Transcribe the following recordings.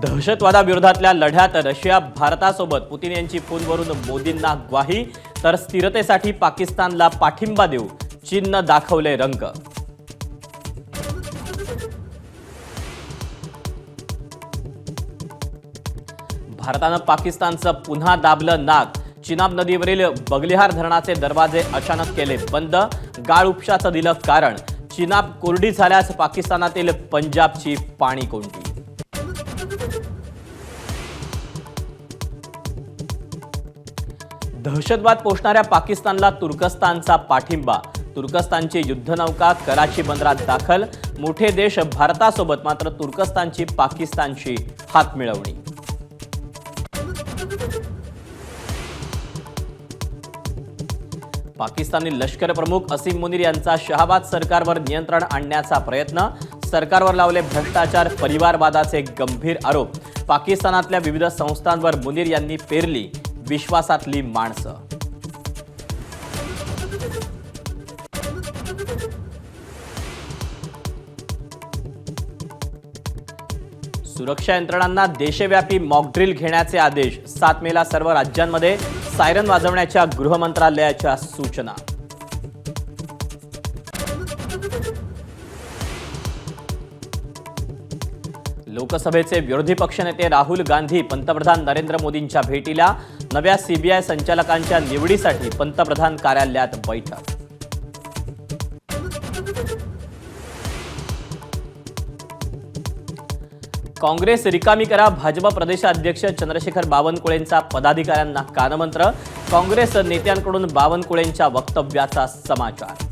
दहशतवादाविरोधातल्या लढ्यात रशिया भारतासोबत पुतीन यांची फोनवरून मोदींना ग्वाही, तर स्थिरतेसाठी पाकिस्तानला पाठिंबा देऊ चीननं दाखवले रंग। भारतानं पाकिस्तानचं पुन्हा दाबलं नाक, चिनाब नदीवरील बगलिहार धरणाचे दरवाजे अचानक केले बंद, गाळ उपशाचं दिलं कारण, चिनाब कोरडी झाल्यास पाकिस्तानातील पंजाबची पाणी कोंडी। दहशतवाद पोषणाऱ्या पाकिस्तानला तुर्कस्तानचा पाठिंबा, तुर्कस्तानची युद्धनौका कराची बंदरात दाखल, मोठे देश भारतासोबत मात्र तुर्कस्तानची पाकिस्तानशी हातमिळवणी। पाकिस्तानी लष्कर प्रमुख असीम मुनीर यांचा शहबाज सरकारवर नियंत्रण आणण्याचा प्रयत्न, सरकारवर लावले भ्रष्टाचार परिवारवादाचे गंभीर आरोप, पाकिस्तानातल्या विविध संस्थांवर मुनीर यांनी पेरली विश्वासातली माणसं। सुरक्षा यंत्रणांना देशव्यापी मॉकड्रिल घेण्याचे आदेश, 7 मेला सर्व राज्यांमध्ये सायरन वाजवण्याच्या गृह मंत्रालयाच्या सूचना। लोकसभेचे विरोधी पक्षनेते राहुल गांधी पंतप्रधान नरेंद्र मोदींच्या भेटीला, नव्या सीबीआय संचालकांच्या निवडीसाठी पंतप्रधान कार्यालयात बैठक। काँग्रेस रिकामी करा, भाजप प्रदेशाध्यक्ष चंद्रशेखर बावनकुळेंचा पदाधिकाऱ्यांना कानमंत्र, काँग्रेस नेत्यांकडून बावनकुळेंच्या वक्तव्याचा समाचार।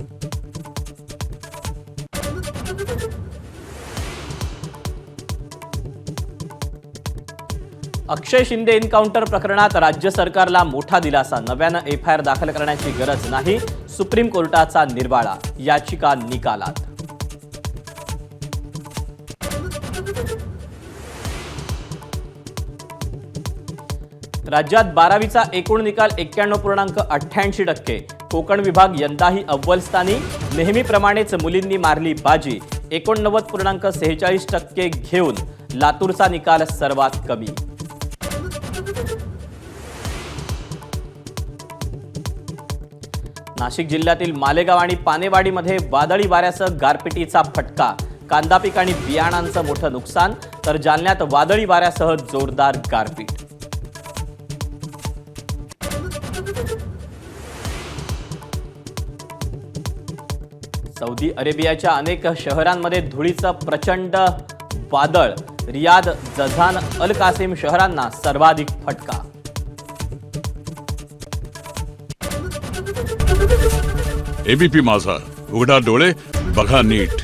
अक्षय शिंदे एन्काउंटर प्रकरणात राज्य सरकारला मोठा दिलासा, नव्यानं एफआयआर दाखल करण्याची गरज नाही, सुप्रीम कोर्टाचा निर्वाळा, याचिका निकालात। राज्यात 12वीचा एकूण निकाल 91.88%, कोकण विभाग यंदाही अव्वल स्थानी, नेहमीप्रमाणेच मुलींनी मारली बाजी, 89.46% घेऊन लातूरचा निकाल सर्वात कमी। नाशिक जिल्ह्यातील मालेगाव आणि पानेवाडीमध्ये वादळी वाऱ्यासह गारपिटीचा फटका, कांदा पीक आणि बियाणांचं मोठं नुकसान, तर जालन्यात वादळी वाऱ्यासह जोरदार गारपीट। सौदी अरेबियाच्या अनेक शहरांमध्ये धुळीचं प्रचंड वादळ, रियाद, जझान, अल कासिम शहरांना सर्वाधिक फटका। एबीपी माझा, उघडा डोळे बघा नीट।